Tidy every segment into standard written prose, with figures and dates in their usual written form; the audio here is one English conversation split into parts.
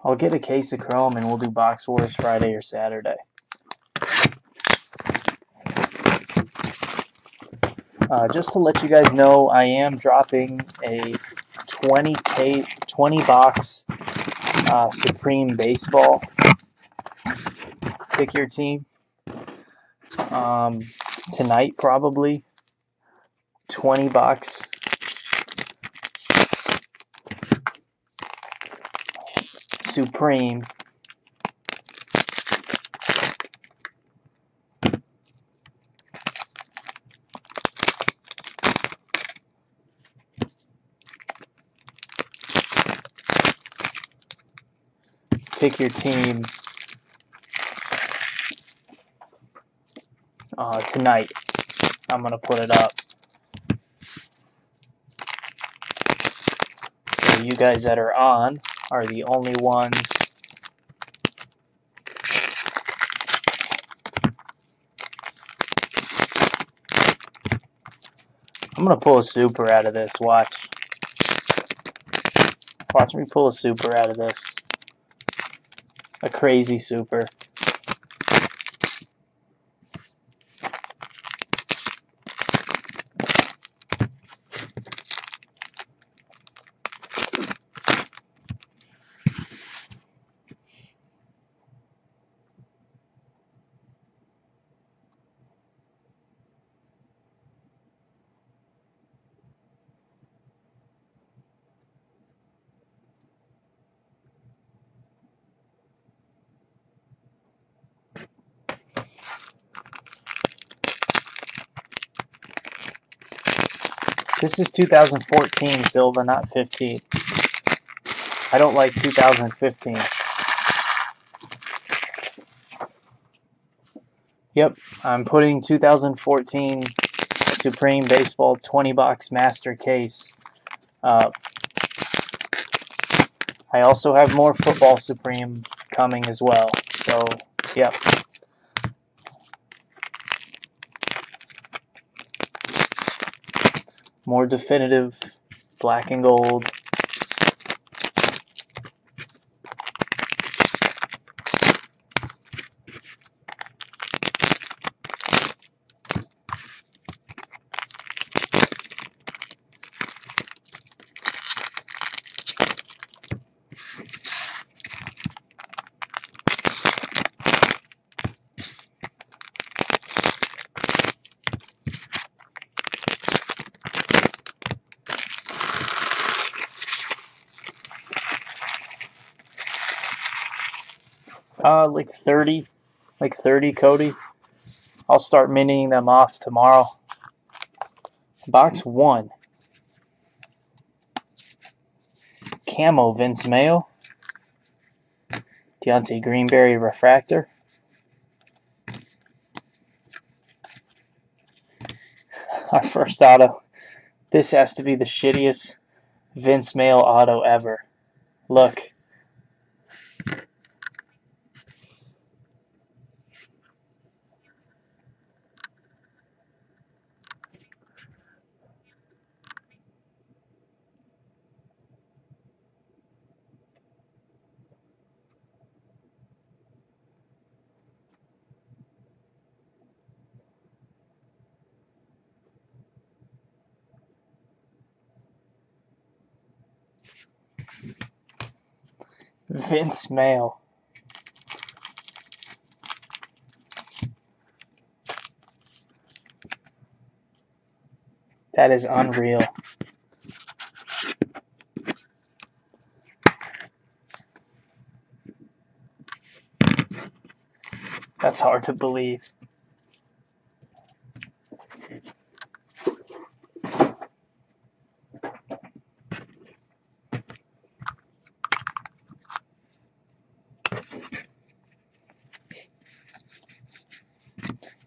I'll get a case of Chrome and we'll do Box Wars Friday or Saturday. Just to let you guys know, I am dropping a 20 box Supreme Baseball. Pick your team. Tonight probably. 20 box Supreme. Pick your team tonight. I'm going to put it up. So you guys that are on are the only ones I'm going to pull a super out of this. Watch. Watch me pull a super out of this. A crazy super. This is 2014 Silva, not 15. I don't like 2015. Yep, I'm putting 2014 Supreme Baseball 20 box master case. I also have more football Supreme coming as well. So, yep. More definitive black and gold. Like 30, Cody. I'll start minting them off tomorrow. Box 1. Camo Vince Mayo. Deontay Greenberry Refractor. Our first auto. This has to be the shittiest Vince Mayo auto ever. Look. Vince Mayo. That is unreal. That's hard to believe.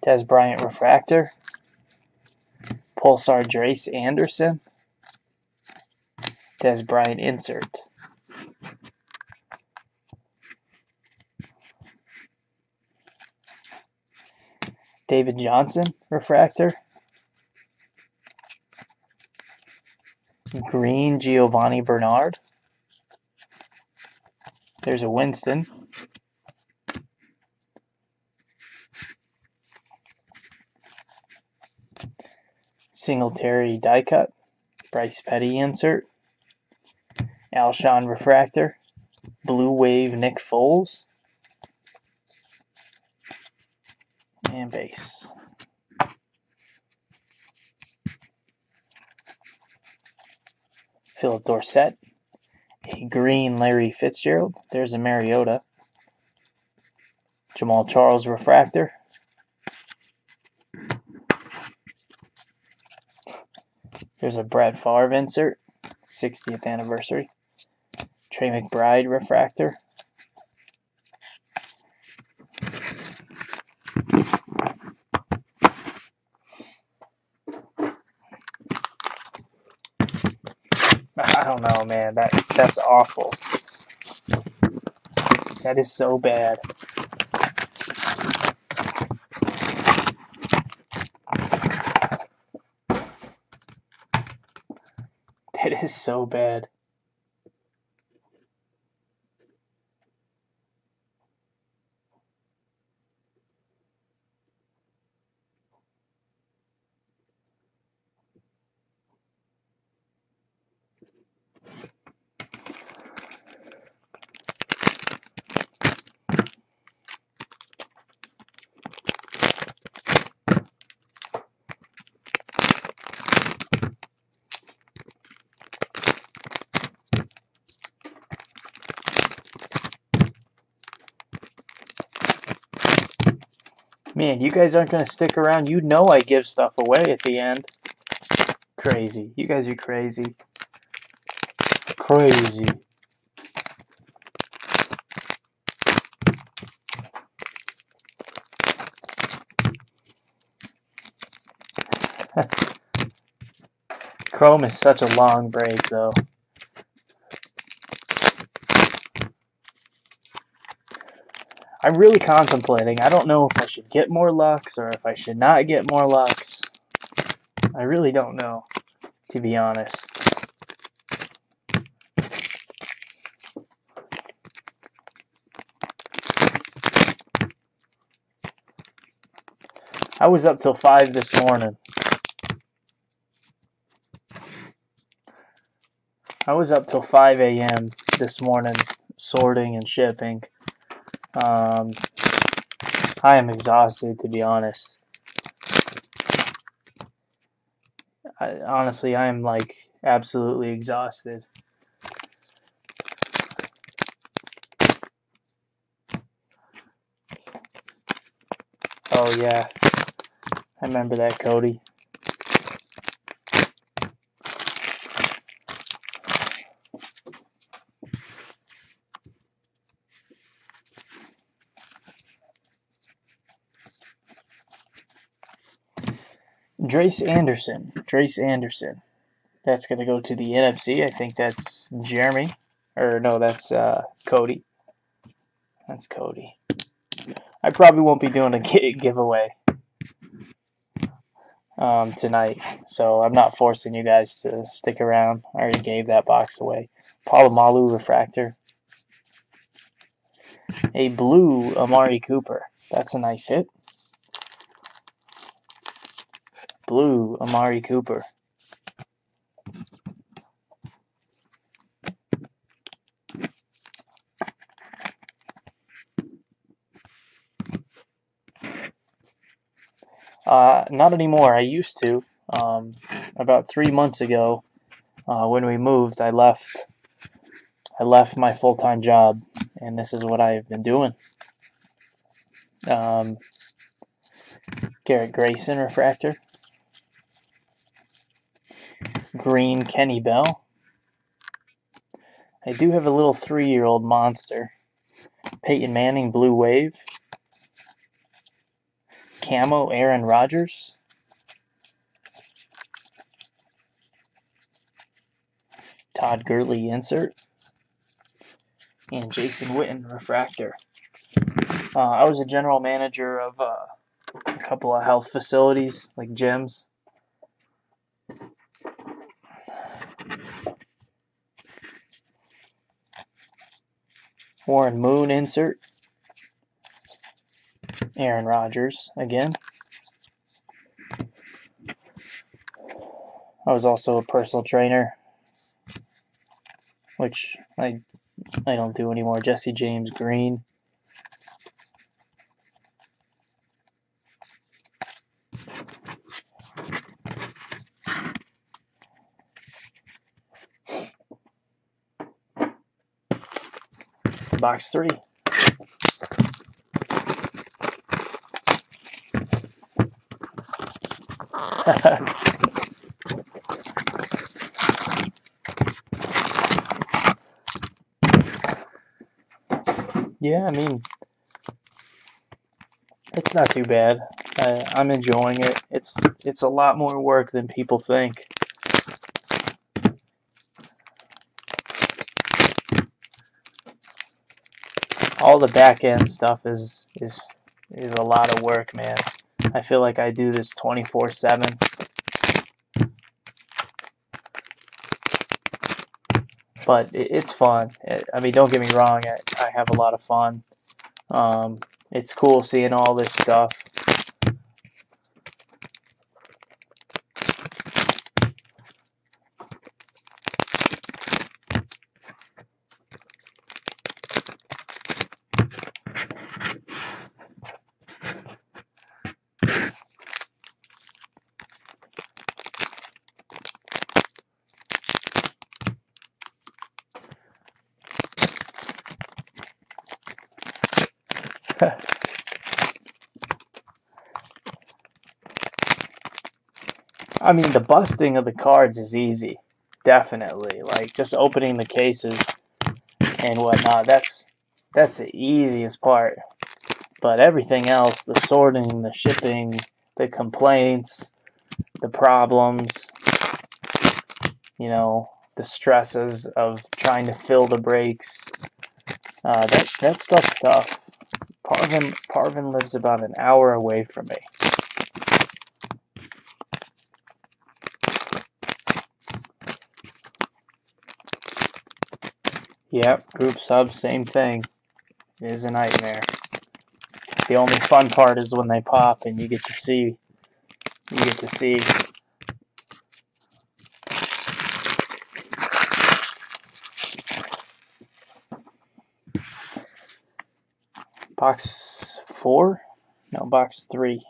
Des Bryant Refractor. Pulsar Drace Anderson. Des Bryant Insert. David Johnson Refractor. Green Giovanni Bernard. There's a Winston. Singletary die cut. Bryce Petty insert. Alshon refractor. Blue Wave Nick Foles. And base. Philip Dorsett. A green Larry Fitzgerald. There's a Mariota. Jamal Charles refractor. There's a Brett Favre insert. 60th anniversary. Trey McBride refractor. I don't know, man. That's awful. That is so bad. That is so bad. Man, you guys aren't going to stick around. You know I give stuff away at the end. Crazy. You guys are crazy. Crazy. Chrome is such a long break, though. I'm really contemplating. I don't know if I should get more Lux or if I should not get more Lux. I really don't know, to be honest. I was up till 5 this morning. I was up till 5 a.m. this morning sorting and shipping. I am exhausted, to be honest. Honestly, I am like absolutely exhausted. Oh yeah, I remember that, Cody. Drace Anderson. That's going to go to the NFC. I think that's Jeremy. Or no, that's Cody. That's Cody. I probably won't be doing a giveaway tonight, so I'm not forcing you guys to stick around. I already gave that box away. Palomalu refractor. A blue Amari Cooper. That's a nice hit. Blue Amari Cooper. Not anymore. I used to. About 3 months ago, when we moved, I left my full-time job, and this is what I've been doing. Garrett Grayson refractor. Green Kenny Bell. I do have a little 3-year-old monster. Peyton Manning Blue Wave. Camo Aaron Rodgers. Todd Gurley insert. And Jason Witten refractor. I was a general manager of a couple of health facilities, like gyms. Warren Moon insert. Aaron Rodgers again. I was also a personal trainer, which I don't do anymore. Jesse James Green. Box 3. Yeah, I mean, it's not too bad. I'm enjoying it. It's a lot more work than people think. All the back end stuff is a lot of work, man. I feel like I do this 24/7. But it's fun. I mean, don't get me wrong. I have a lot of fun. It's cool seeing all this stuff. I mean, the busting of the cards is easy. Definitely. Like, just opening the cases and whatnot, that's the easiest part. But everything else, the sorting, the shipping, the complaints, the problems, the stresses of trying to fill the breaks, that stuff's tough. Parvin lives about an hour away from me. Yep, group subs, same thing. It is a nightmare. The only fun part is when they pop and you get to see. Box 4? No, box 3.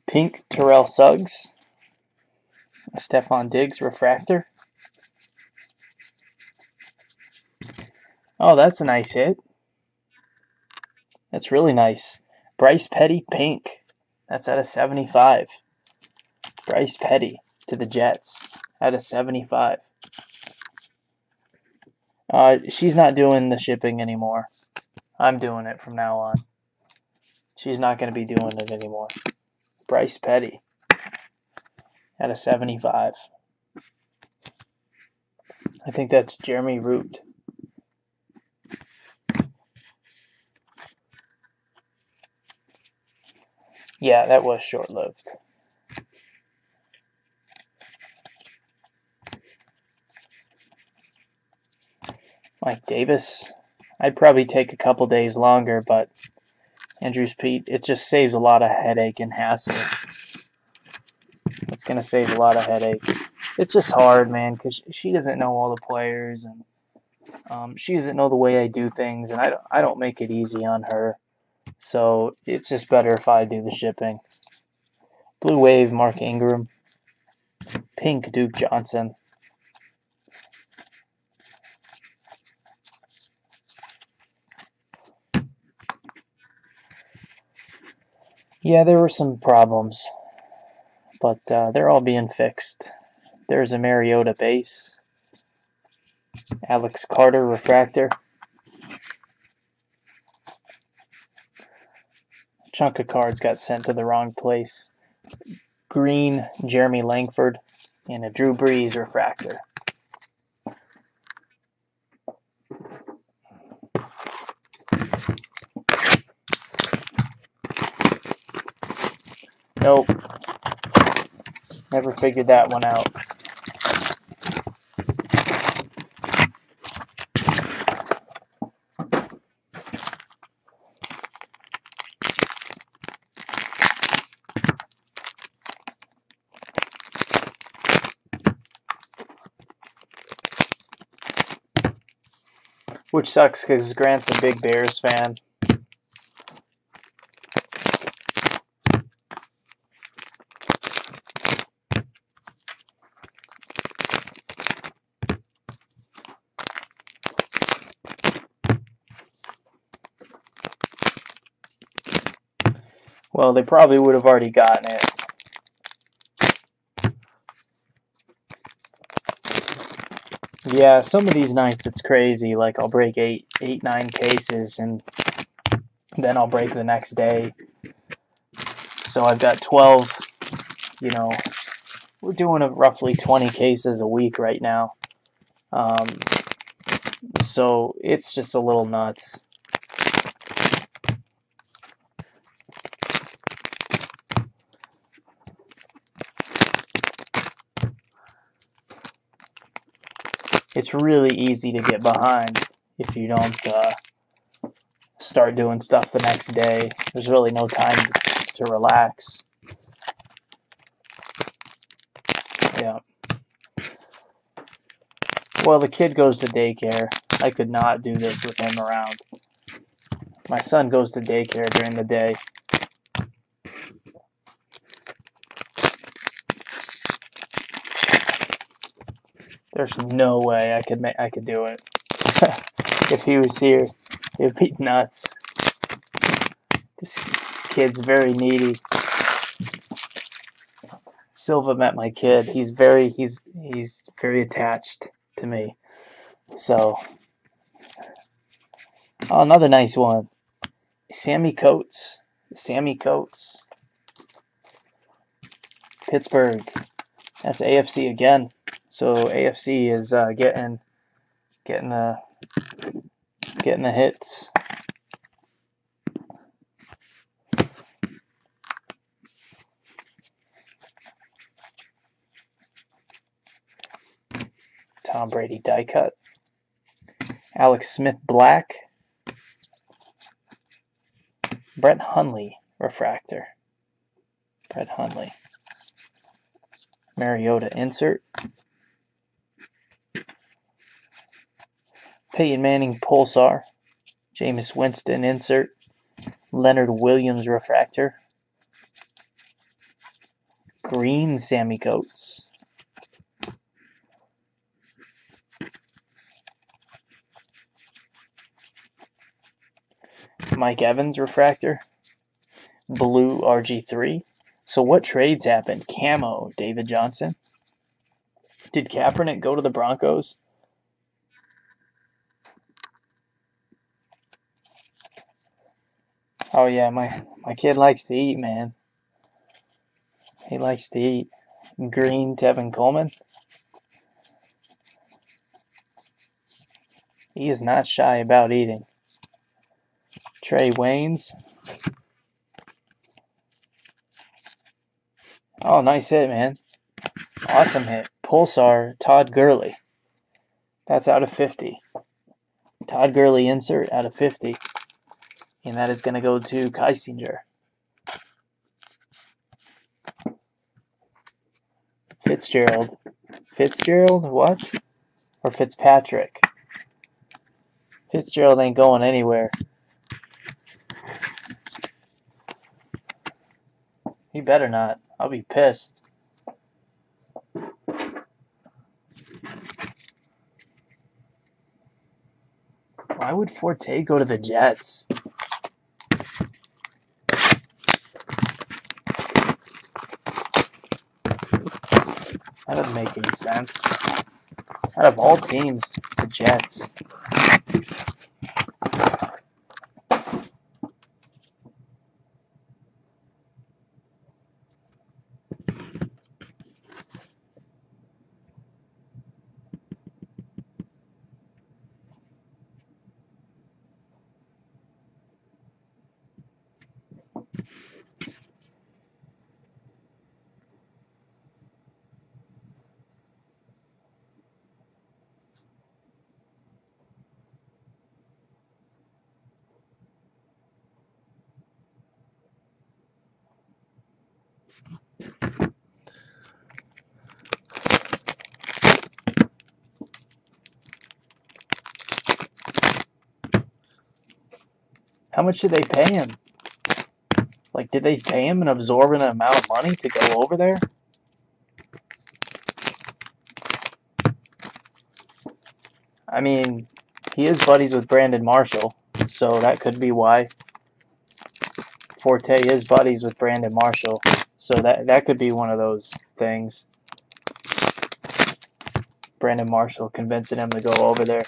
Pink Terrell Suggs. Stephon Diggs refractor. Oh, that's a nice hit. That's really nice. Bryce Petty pink. That's out of 75. Bryce Petty to the Jets out of 75. She's not doing the shipping anymore. I'm doing it from now on. She's not going to be doing it anymore. Bryce Petty out of 75. I think that's Jeremy Root. Yeah, that was short-lived. Mike Davis. I'd probably take a couple days longer, but Andrews Pete, it just saves a lot of headache and hassle. It's going to save a lot of headache. It's just hard, man, because she doesn't know all the players, and she doesn't know the way I do things, and I don't make it easy on her. So it's just better if I do the shipping. Blue Wave, Mark Ingram. Pink, Duke Johnson. Yeah, there were some problems, but they're all being fixed. There's a Mariota base. Alex Carter refractor. A chunk of cards got sent to the wrong place. Green, Jeremy Langford, and a Drew Brees refractor. Nope. Never figured that one out. which sucks because Grant's a big Bears fan. Well, they probably would have already gotten it. Yeah, some of these nights it's crazy. Like I'll break 9 cases, and then I'll break the next day. So I've got 12. You know, we're doing roughly 20 cases a week right now. So it's just a little nuts. It's really easy to get behind if you don't start doing stuff the next day. There's really no time to relax. Yeah. Well, the kid goes to daycare. I could not do this with him around. My son goes to daycare during the day. There's no way I could do it. If he was here, it'd be nuts. This kid's very needy. Silva met my kid. He's very attached to me. So, oh, another nice one. Sammy Coates. Pittsburgh. That's AFC again. So AFC is getting the hits. Tom Brady die cut. Alex Smith black. Brett Hundley refractor. Brett Hundley. Mariota insert. Peyton Manning pulsar. Jameis Winston insert. Leonard Williams refractor. Green Sammy Coates. Mike Evans refractor. Blue RG3. So what trades happened? Camo, David Johnson. Did Kaepernick go to the Broncos? Oh yeah, my kid likes to eat, man. He likes to eat. Green Tevin Coleman. He is not shy about eating. Trey Waynes. Oh, nice hit, man. Awesome hit. Pulsar, Todd Gurley. That's out of 50. Todd Gurley insert out of 50. And that is going to go to Keisinger. Fitzgerald. Fitzgerald, what? Or Fitzpatrick? Fitzgerald ain't going anywhere. He better not. I'll be pissed. Why would Forte go to the Jets? That doesn't make any sense. Out of all teams, the Jets. How much did they pay him? Like, did they pay him an absorbent amount of money to go over there? I mean, he is buddies with Brandon Marshall, so that could be why. Forte is buddies with Brandon Marshall, so that could be one of those things. Brandon Marshall convincing him to go over there.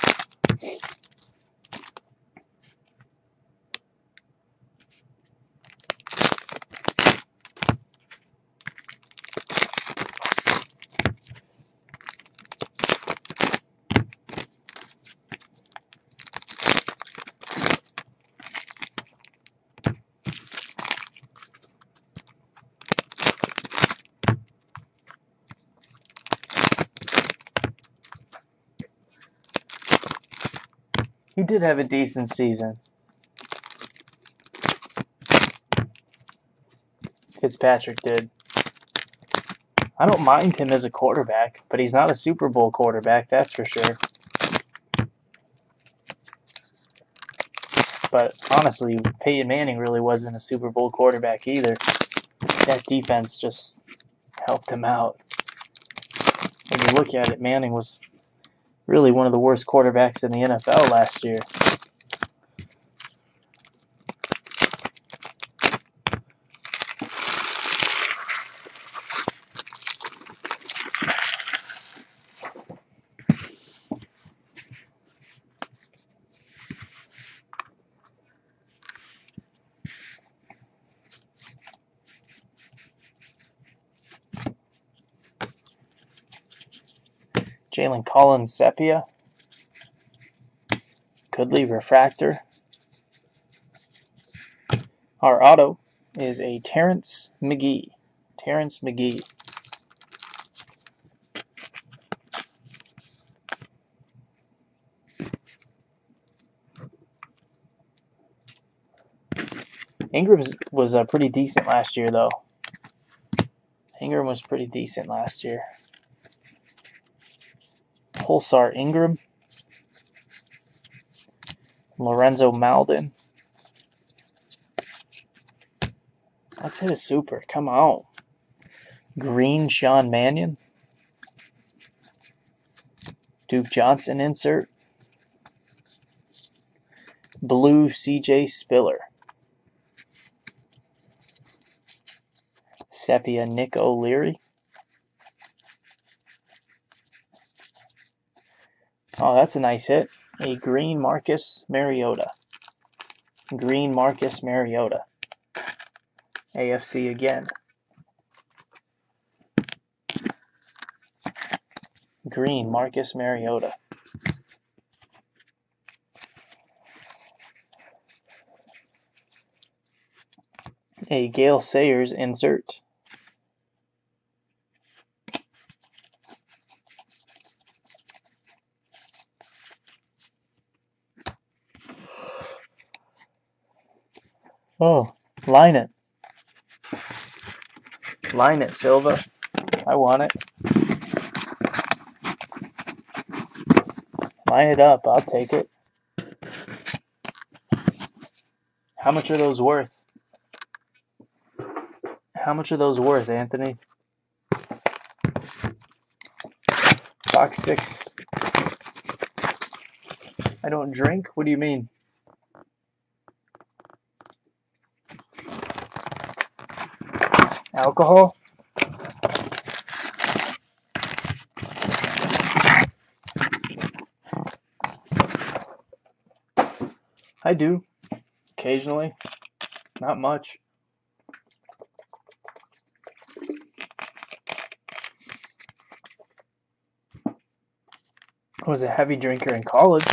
He did have a decent season. Fitzpatrick did. I don't mind him as a quarterback, but he's not a Super Bowl quarterback, that's for sure. But honestly, Peyton Manning really wasn't a Super Bowl quarterback either. That defense just helped him out. When you look at it, Manning was really one of the worst quarterbacks in the NFL last year. Jalen Collins Sepia. Goodley Refractor. Our auto is a Terrence McGee. Terrence McGee. Ingram was pretty decent last year, though. Ingram was pretty decent last year. Pulsar Ingram. Lorenzo Maldon. Let's hit a super. Come on. Green Sean Mannion. Duke Johnson insert. Blue CJ Spiller. Sepia Nick O'Leary. Oh, that's a nice hit. A green Marcus Mariota. Green Marcus Mariota. AFC again. Green Marcus Mariota. A Gale Sayers insert. Oh, line it. Line it, Silva. I want it. Line it up. I'll take it. How much are those worth? How much are those worth, Anthony? Box 6. I don't drink? What do you mean? Alcohol? I do. Occasionally. Not much. I was a heavy drinker in college.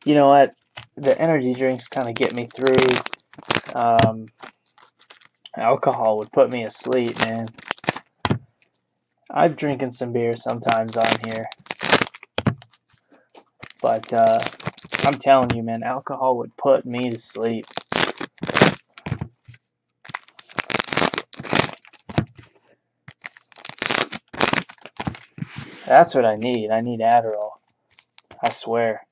You know what? The energy drinks kind of get me through. Alcohol would put me asleep, man. I've drinking some beer sometimes on here, but I'm telling you, man, alcohol would put me to sleep. That's what I need. I need Adderall. I swear.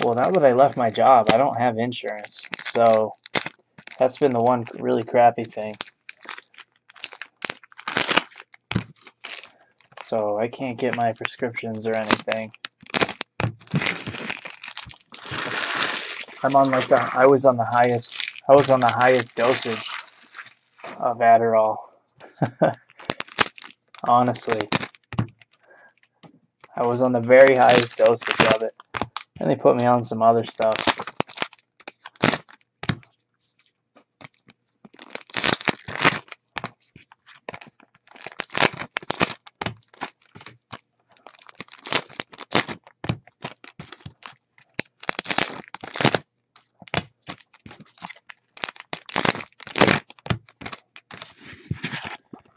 Well, now that I left my job, I don't have insurance, so that's been the one really crappy thing. So I can't get my prescriptions or anything. I'm on like I was on the highest dosage of Adderall. Honestly. I was on the very highest dosage of it. And they put me on some other stuff.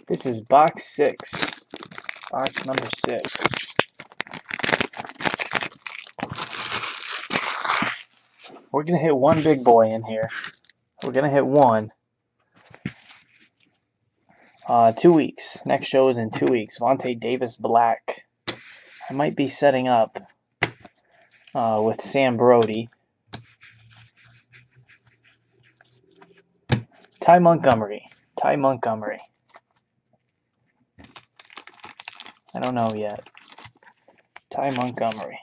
This is box 6. Box number 6. We're going to hit one big boy in here. We're going to hit one. 2 weeks. Next show is in 2 weeks. Vontae Davis Black. I might be setting up with Sam Brody. Ty Montgomery. I don't know yet. Ty Montgomery.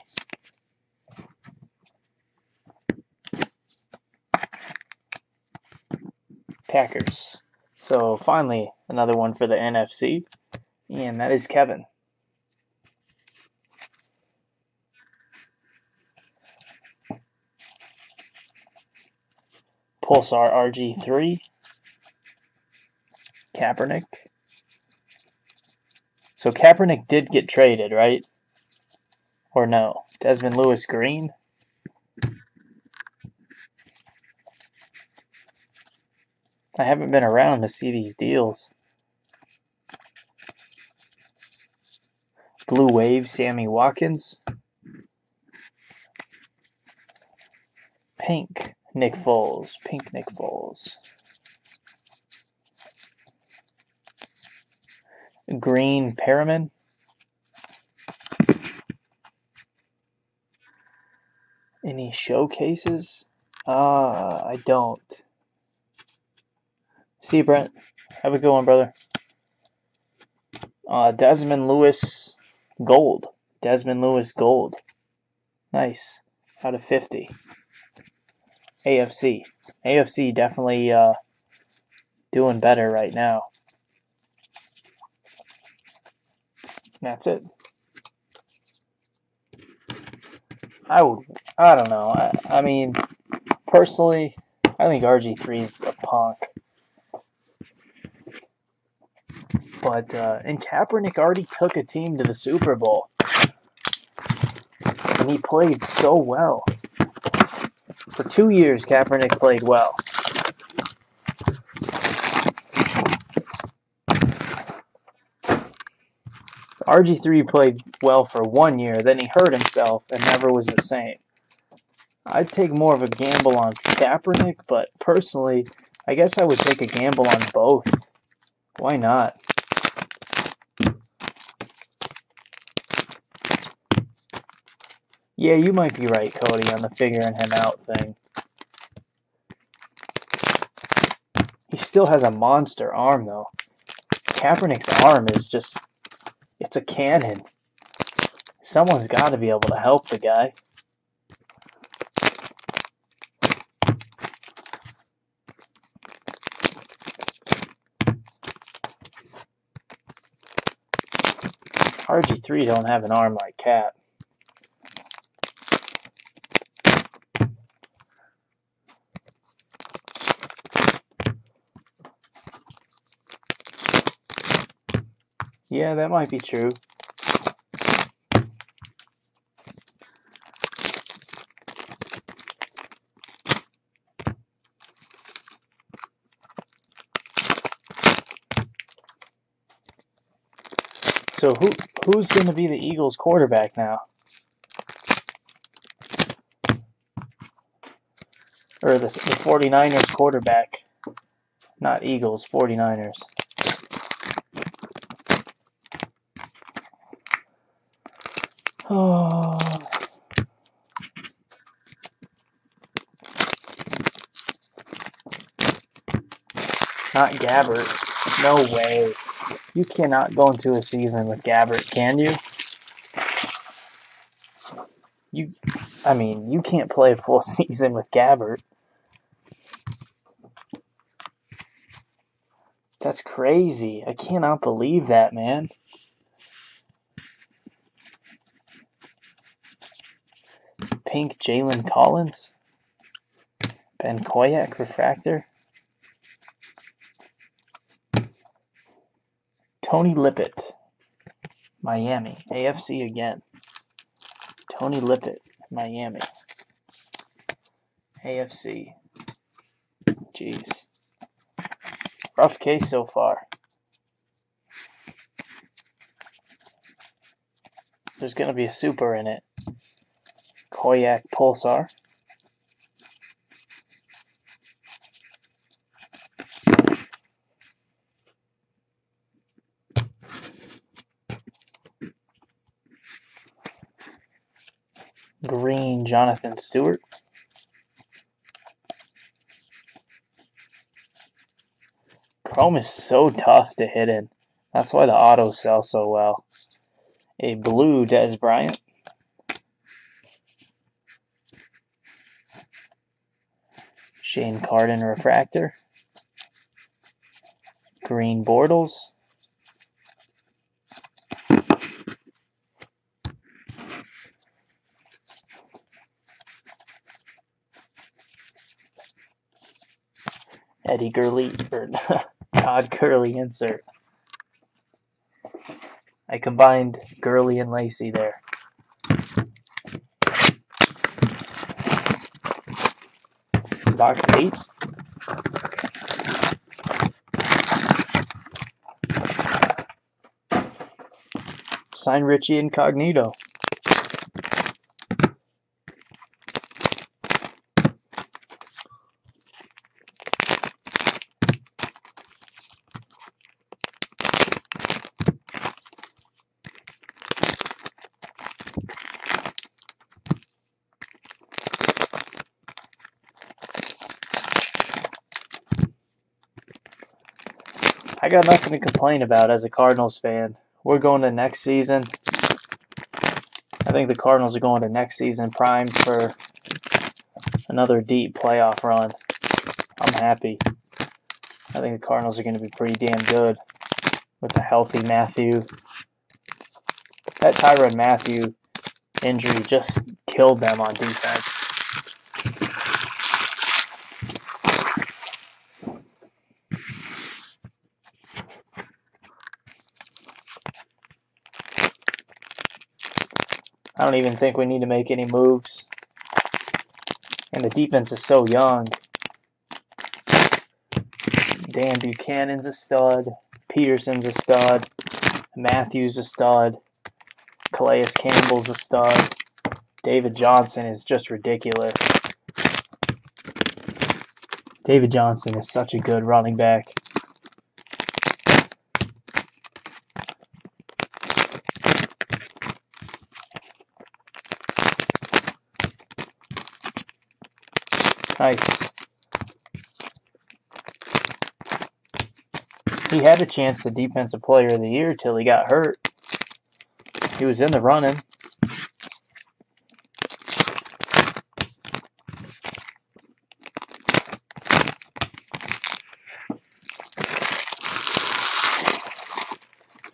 Packers. So finally, another one for the NFC, and that is Kevin. Pulsar RG3. Kaepernick. So Kaepernick did get traded, right? Or no? Desmond Lewis Green. I haven't been around to see these deals. Blue Wave, Sammy Watkins. Pink, Nick Foles. Green, Perriman. Any showcases? I don't. See you, Brent. Have a good one, brother. Desmond Lewis Gold. Nice. Out of 50. AFC. AFC definitely doing better right now. That's it. I don't know. I mean, personally, I think RG3's a punk. But, and Kaepernick already took a team to the Super Bowl. And he played so well. For 2 years, Kaepernick played well. RG3 played well for 1 year, then he hurt himself and never was the same. I'd take more of a gamble on Kaepernick, but personally, I guess I would take a gamble on both. Why not? Yeah, you might be right, Cody, on the figuring him out thing. He still has a monster arm, though. Kaepernick's arm is just, it's a cannon. Someone's got to be able to help the guy. RG3 don't have an arm like Cap. Yeah, that might be true. So who's going to be the Eagles quarterback now? Or the 49ers quarterback. Not Eagles, 49ers. Oh. Not Gabbert. No way. You cannot go into a season with Gabbert, can you? I mean, you can't play a full season with Gabbert. That's crazy. I cannot believe that, man. Pink Jalen Collins. Ben Koyak refractor. Tony Lippett. Miami. AFC again. Tony Lippett. Miami. AFC. Jeez. Rough case so far. There's going to be a super in it. Koyak Pulsar. Green Jonathan Stewart. Chrome is so tough to hit in. That's why the autos sell so well. A blue Des Bryant. Shane Carden refractor. Green Bortles. Eddie Gurley, or Todd Gurley insert. I combined Gurley and Lacey there. Box 8. Sign Richie Incognito. I got nothing to complain about as a Cardinals fan. We're going to next season. I think the Cardinals are going to next season primed for another deep playoff run. I'm happy. I think the Cardinals are going to be pretty damn good with a healthy Matthew. That Tyrann Mathieu injury just killed them on defense. I don't even think we need to make any moves. And the defense is so young. Dan Buchanan's a stud. Peterson's a stud. Matthews a stud. Calais Campbell's a stud. David Johnson is just ridiculous. David Johnson is such a good running back. Nice. He had a chance to Defensive Player of the Year till he got hurt. He was in the running.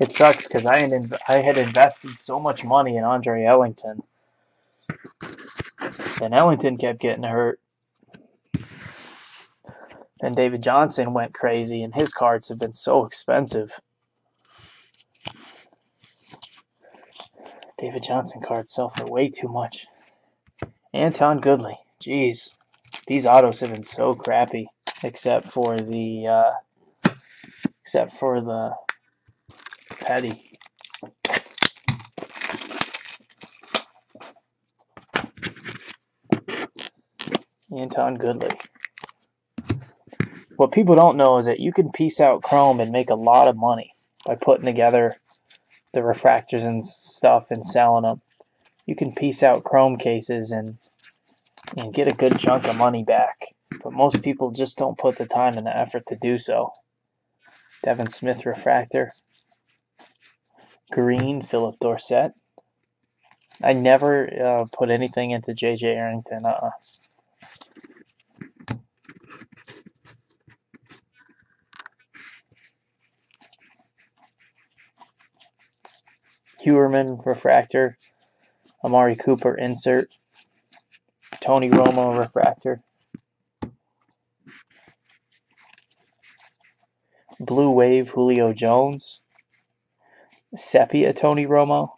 It sucks because I had invested so much money in Andre Ellington. And Ellington kept getting hurt. Then David Johnson went crazy, and his cards have been so expensive. David Johnson cards sell for way too much. Anton Goodley. Jeez. These autos have been so crappy. Except for the Petty. Anton Goodley. What people don't know is that you can piece out chrome and make a lot of money by putting together the refractors and stuff and selling them. You can piece out chrome cases and get a good chunk of money back. But most people just don't put the time and the effort to do so. Devin Smith refractor. Green, Philip Dorsett. I never put anything into J.J. Arrington. Hewerman refractor. Amari Cooper insert. Tony Romo refractor. Blue Wave Julio Jones. Sepia Tony Romo.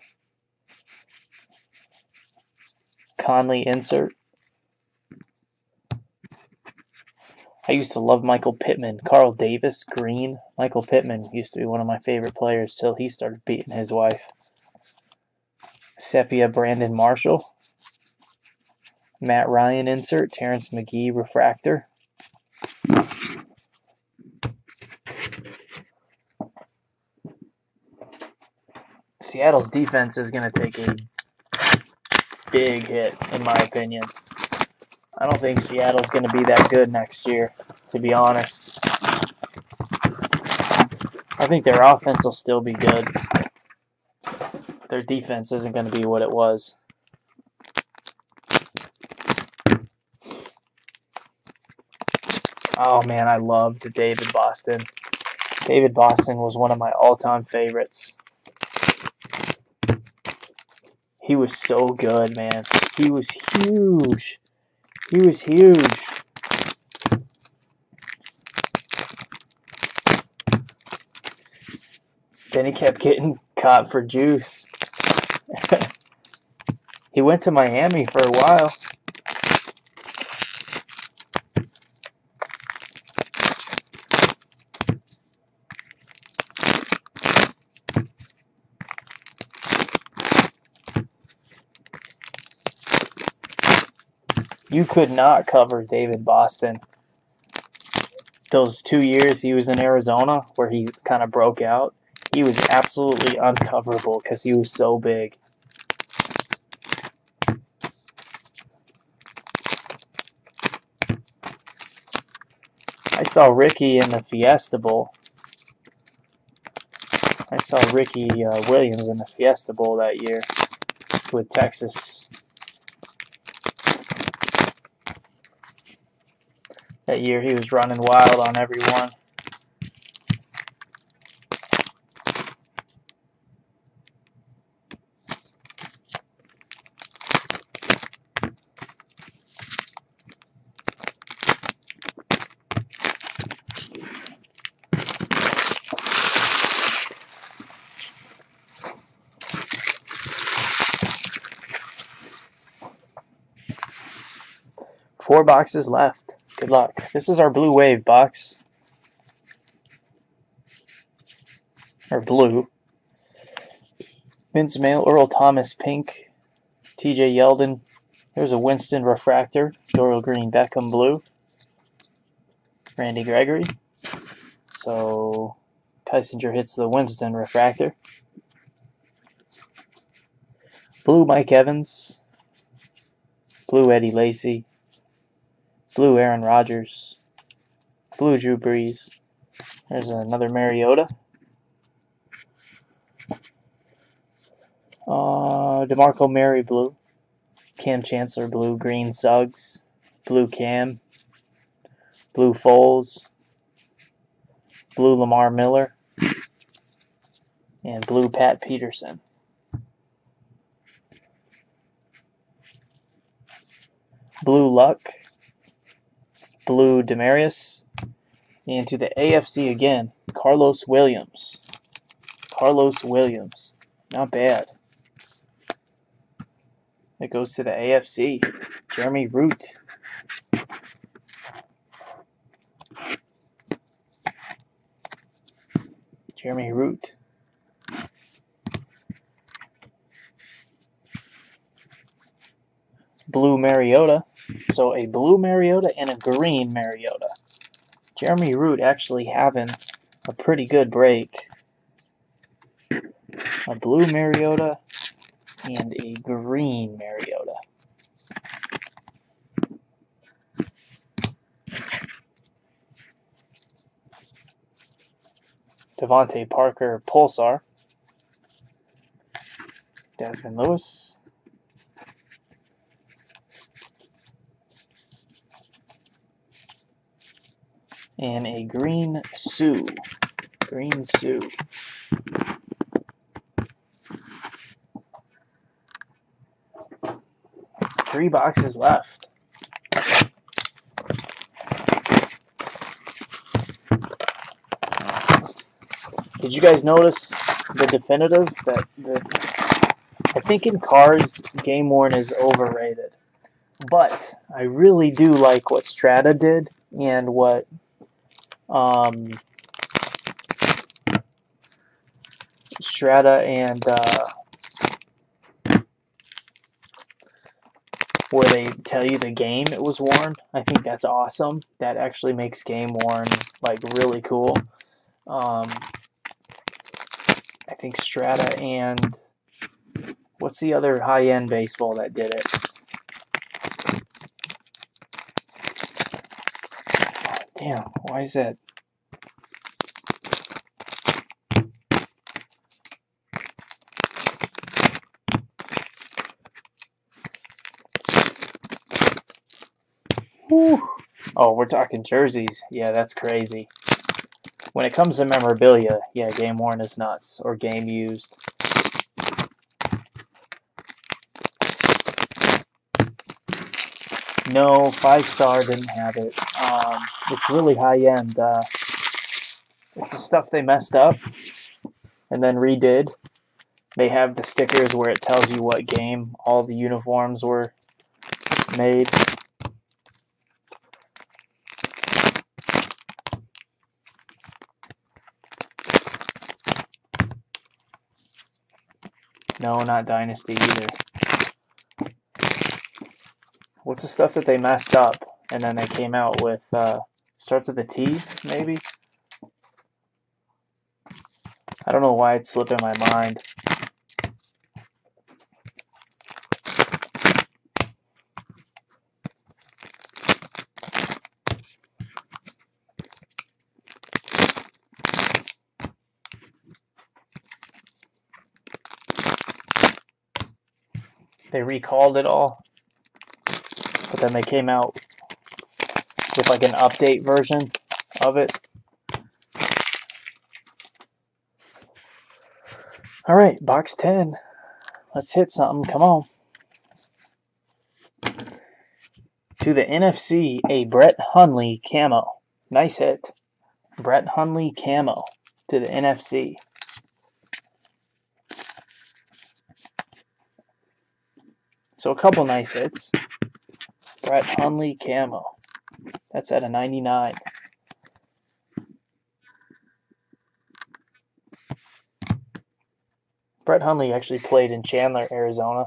Conley insert. I used to love Michael Pittman. Carl Davis, green. Michael Pittman used to be one of my favorite players till he started beating his wife. Sepia Brandon Marshall. Matt Ryan insert. Terrence McGee refractor. Seattle's defense is going to take a big hit, in my opinion. I don't think Seattle's going to be that good next year, to be honest. I think their offense will still be good. Their defense isn't going to be what it was. Oh, man, I loved David Boston. David Boston was one of my all-time favorites. He was so good, man. He was huge. He was huge. Then he kept getting caught for juice. He went to Miami for a while. You could not cover David Boston. Those 2 years he was in Arizona where he kind of broke out, he was absolutely uncoverable because he was so big. I saw Ricky in the Fiesta Bowl. I saw Ricky Williams in the Fiesta Bowl that year with Texas. That year he was running wild on everyone. Four boxes left. Good luck. This is our Blue Wave box. Or blue. Vince Mail, Earl Thomas pink. TJ Yeldon. There's a Winston refractor. Dorial Green Beckham blue. Randy Gregory. So Tysinger hits the Winston refractor. Blue Mike Evans. Blue Eddie Lacy. Blue Aaron Rodgers. Blue Drew Brees. There's another Mariota. DeMarco Murray blue. Cam Chancellor blue. Green Suggs. Blue Cam. Blue Foles. Blue Lamar Miller. And blue Pat Peterson. Blue Luck. Blue Demarius. And to the AFC again, Carlos Williams. Carlos Williams. Not bad. It goes to the AFC. Jeremy Root. Jeremy Root. Blue Mariota. So a blue Mariota and a green Mariota. Jeremy Root actually having a pretty good break. A blue Mariota and a green Mariota. Devontae Parker Pulsar. Desmond Lewis. And a green Sue. Green Sue. Three boxes left. Did you guys notice the definitive that I think in cards game worn is overrated, but I really do like what Strata did and what Strata and where they tell you the game it was worn. I think that's awesome. That actually makes game worn like really cool. I think Strata and what's the other high-end baseball that did it? Damn, why is that? Whew. Oh, we're talking jerseys. Yeah, that's crazy. When it comes to memorabilia, yeah, game worn is nuts, or game used. No, 5-star didn't have it. It's really high-end. It's the stuff they messed up and then redid. They have the stickers where it tells you what game all the uniforms were made. No, not Dynasty either. What's the stuff that they messed up and then they came out with, starts with a T, maybe? I don't know why it's slipping my mind. They recalled it all, but then they came out with like an update version of it. All right, box 10. Let's hit something. Come on. To the NFC, a Brett Hundley camo. Nice hit. Brett Hundley camo to the NFC. So a couple nice hits. Brett Hundley camo. That's at a 99. Brett Hundley actually played in Chandler, Arizona.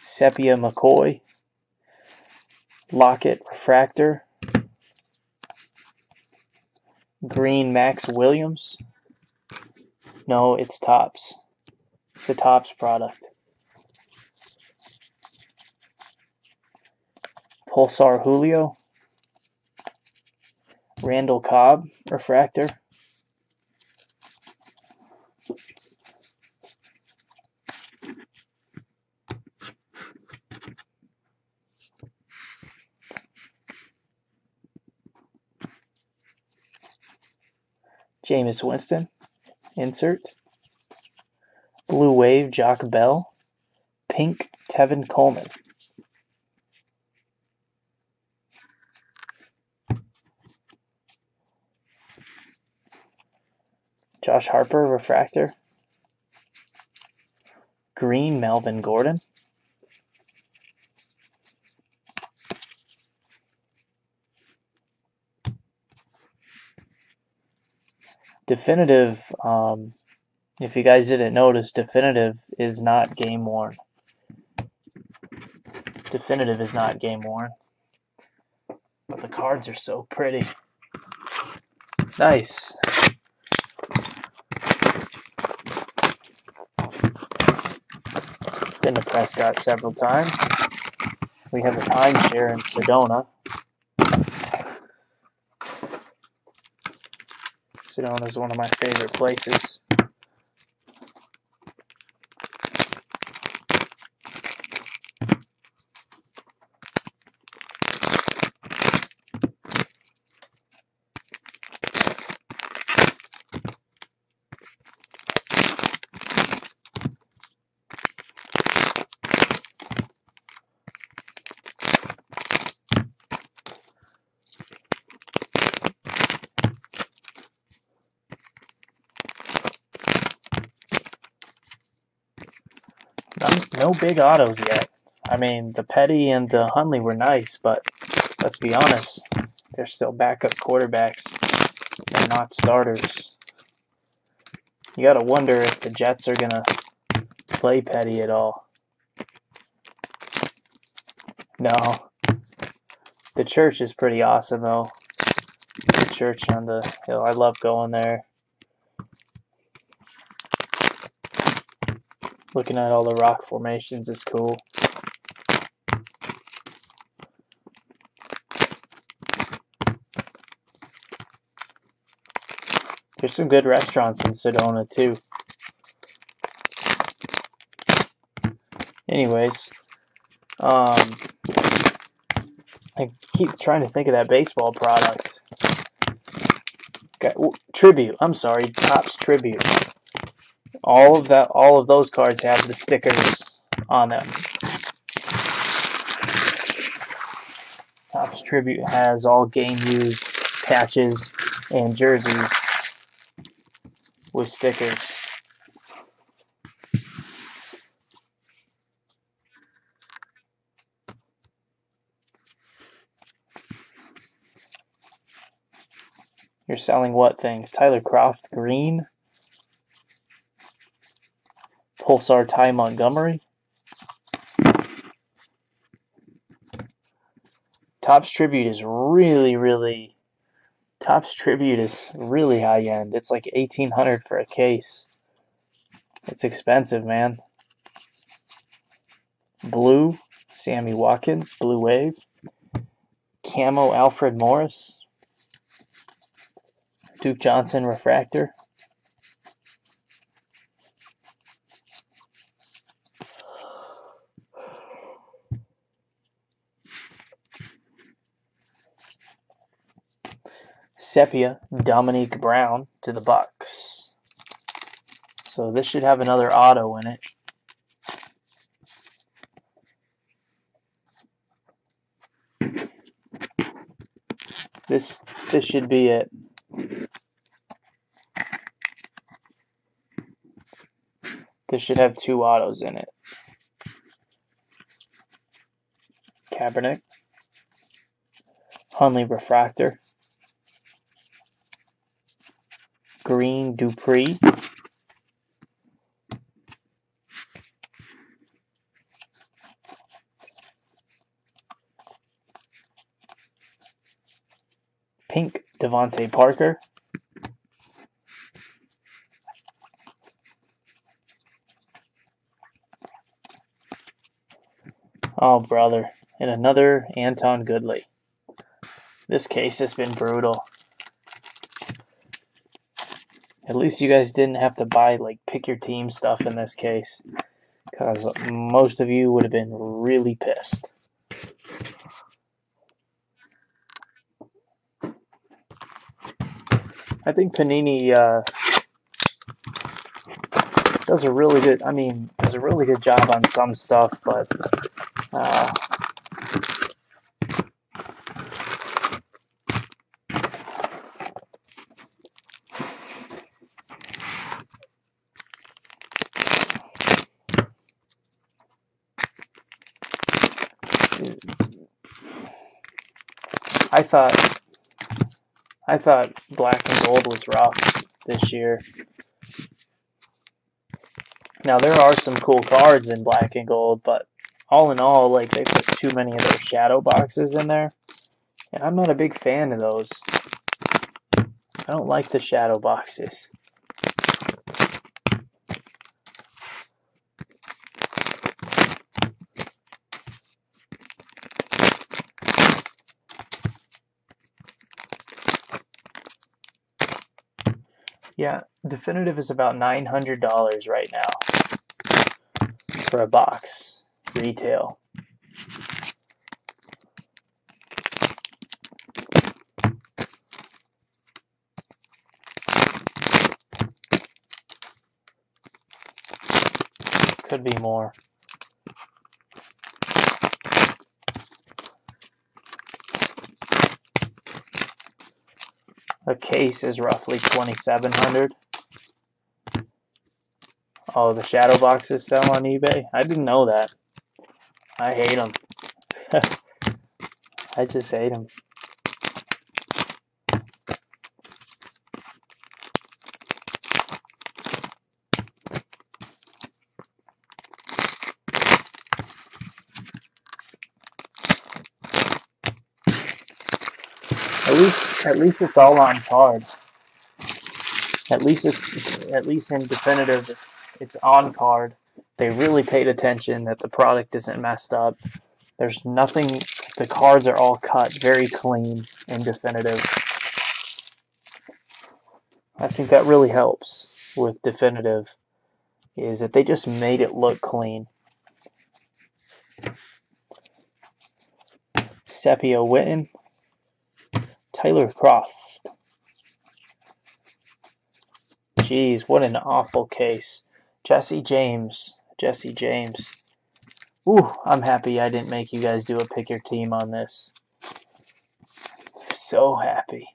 Sepia McCoy. Lockett Refractor. Green Max Williams. No, it's Topps. It's a Topps product. Pulsar Julio. Randall Cobb Refractor. Jameis Winston. Insert. Blue Wave Jock Bell. Pink Tevin Coleman. Josh Harper Refractor. Green Melvin Gordon. Definitive If you guys didn't notice, Definitive is not game worn. Definitive is not game worn. But the cards are so pretty. Nice. Been to Prescott several times. We have a timeshare in Sedona. Sedona is one of my favorite places. No big autos yet. I mean, the Petty and the Hundley were nice, but let's be honest, they're still backup quarterbacks. They're not starters. You gotta wonder if the Jets are gonna play Petty at all. No. The church is pretty awesome, though. The church on the hill, I love going there. Looking at all the rock formations is cool. There's some good restaurants in Sedona, too. Anyways, I keep trying to think of that baseball product. Tribute. I'm sorry, Topps Tribute. All of those cards have the stickers on them. Topps Tribute has all game used patches and jerseys with stickers. You're selling what things? Tyler Croft green? Pulsar Ty Montgomery? Topps Tribute is really Topps Tribute is really high end. It's like $1,800 for a case. It's expensive, man. Blue, Sammy Watkins, Blue Wave. Camo, Alfred Morris. Duke Johnson Refractor. Sepia, Dominique Brown to the Bucks. So this should have another auto in it. This should be it. This should have 2 autos in it. Kaepernick. Hundley Refractor. Green Dupree. Pink Devontae Parker. Oh, brother. And another Anton Goodley. This case has been brutal. At least you guys didn't have to buy, like, pick your team stuff in this case. Because most of you would have been really pissed. I think Panini does a really good job on some stuff, but I thought black and gold was rough this year. Now there are some cool cards in black and gold, but all in all, like they put too many of those shadow boxes in there, and I'm not a big fan of those. I don't like the shadow boxes. Yeah, Definitive is about $900 right now for a box, retail. Could be more. A case is roughly $2,700. Oh, the shadow boxes sell on eBay? I didn't know that. I hate them. I just hate them. At least it's all on card. At least in Definitive it's on card. They really paid attention that the product isn't messed up. There's nothing, the cards are all cut very clean in Definitive. I think that really helps with Definitive, is that they just made it look clean. Sepia Witten, Tyler Croft. Jeez, what an awful case. Jesse James. Ooh, I'm happy I didn't make you guys do a pick your team on this. So happy.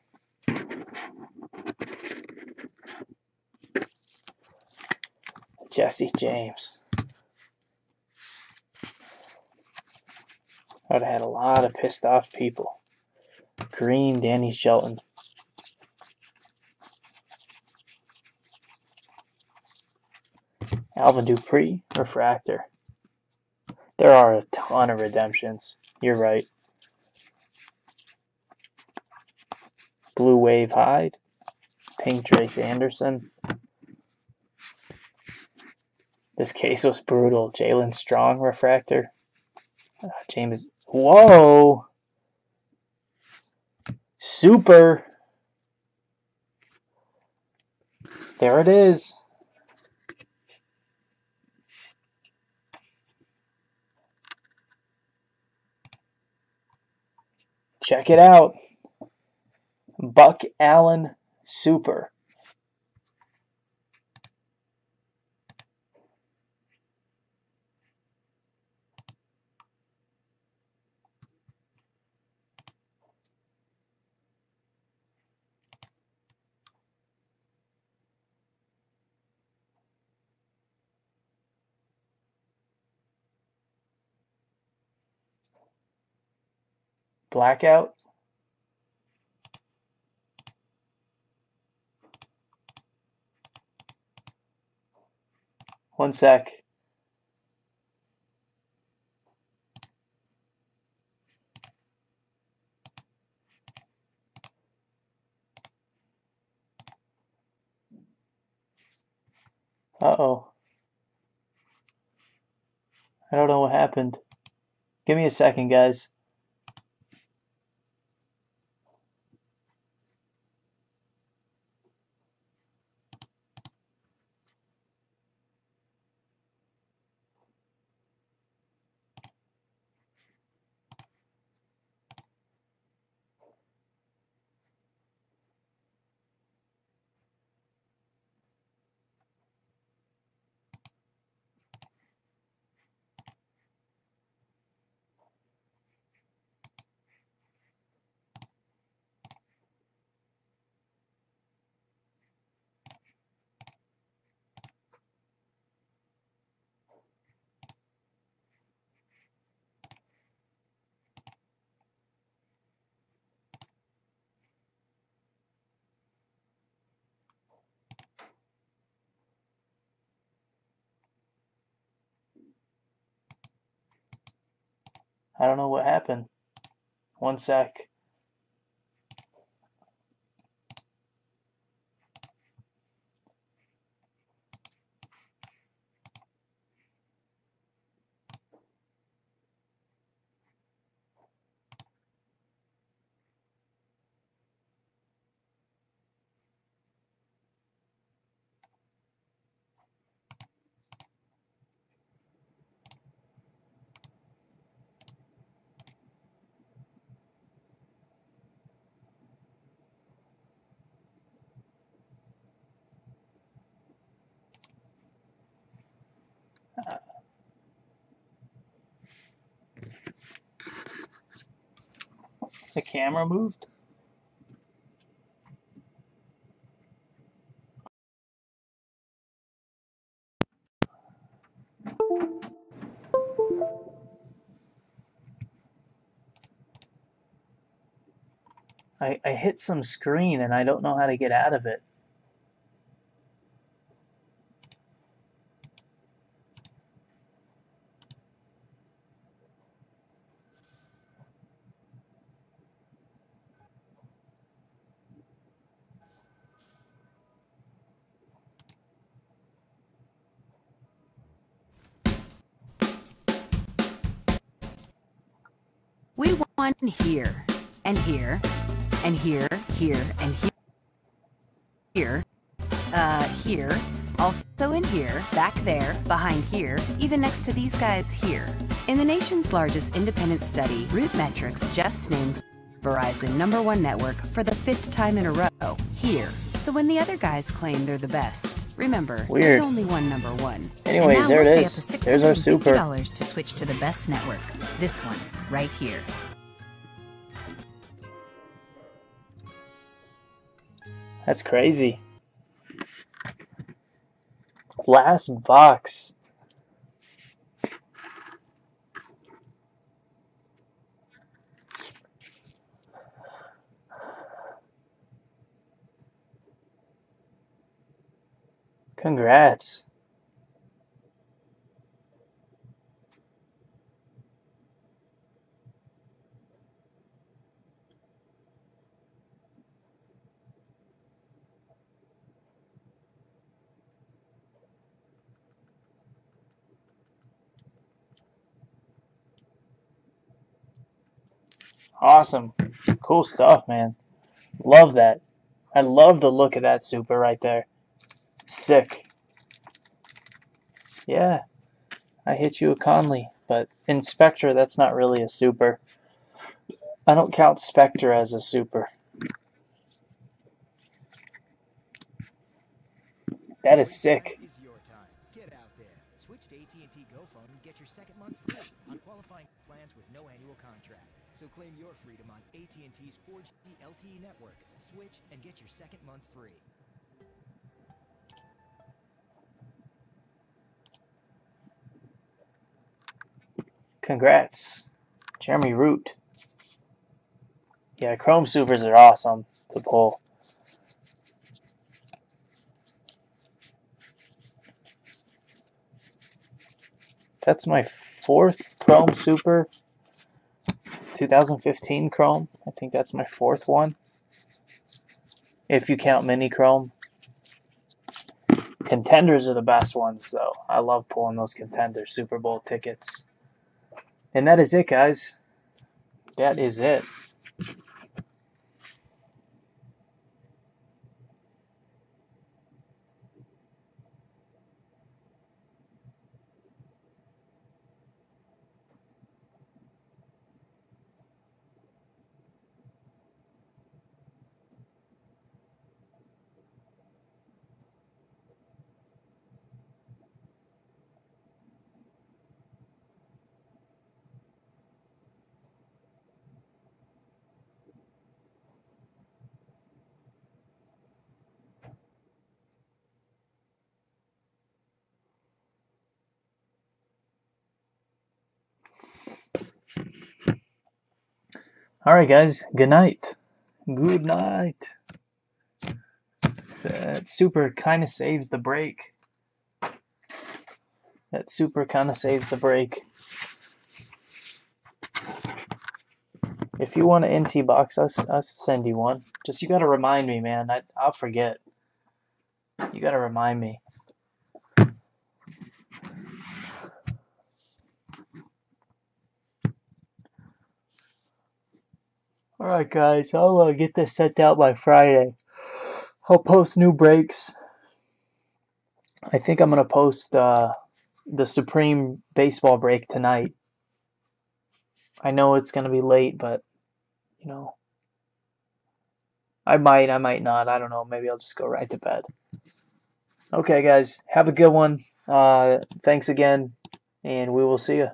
Jesse James. I would have had a lot of pissed off people. Green, Danny Shelton. Alvin Dupree, Refractor. There are a ton of redemptions. You're right. Blue Wave Hyde. Pink Trace Anderson. This case was brutal. Jalen Strong, Refractor. James. Whoa! Super! There it is. Check it out. Buck Allen Super. Blackout. One sec. Uh-oh. I don't know what happened. Give me a second, guys. I don't know what happened. One sec. The camera moved? I hit some screen and I don't know how to get out of it. We won here, and here, and here, here, and here, here, also in here, back there, behind here, even next to these guys here. In the nation's largest independent study, RootMetrics just named Verizon #1 network for the 5th time in a row, here. So when the other guys claim they're the best, remember, there's only one #1. Anyways, there it is. There's our super. $650 to switch to the best network. This one, right here. That's crazy. Last box. Congrats. Awesome. Cool stuff, man. Love that. I love the look of that super right there. Sick. Yeah, I hit you a Conley, but in Spectre, that's not really a super. I don't count Spectre as a super. That is sick. Get out there. Switch to AT&T Go Phone and get your second month free on qualifying plans with no annual contract. So claim your freedom on AT&T's 4G LTE network. Switch and get your second month free. Congrats, Jeremy Root. Yeah, Chrome Supers are awesome to pull. That's my 4th Chrome Super. 2015 Chrome. I think that's my 4th one. If you count Mini Chrome. Contenders are the best ones, though. I love pulling those Contenders Super Bowl tickets. And that is it, guys. That is it. Alright, guys. Good night. Good night. That super kind of saves the break. That super kind of saves the break. If you want an NT box, I'll send you one. Just you gotta remind me, man. I'll forget. You gotta remind me. Alright, guys. I'll get this sent out by Friday. I'll post new breaks. I think I'm gonna post the Supreme baseball break tonight. I know it's gonna be late, but you know, I might not. I don't know. Maybe I'll just go right to bed. Okay, guys. Have a good one. Thanks again, and we will see you.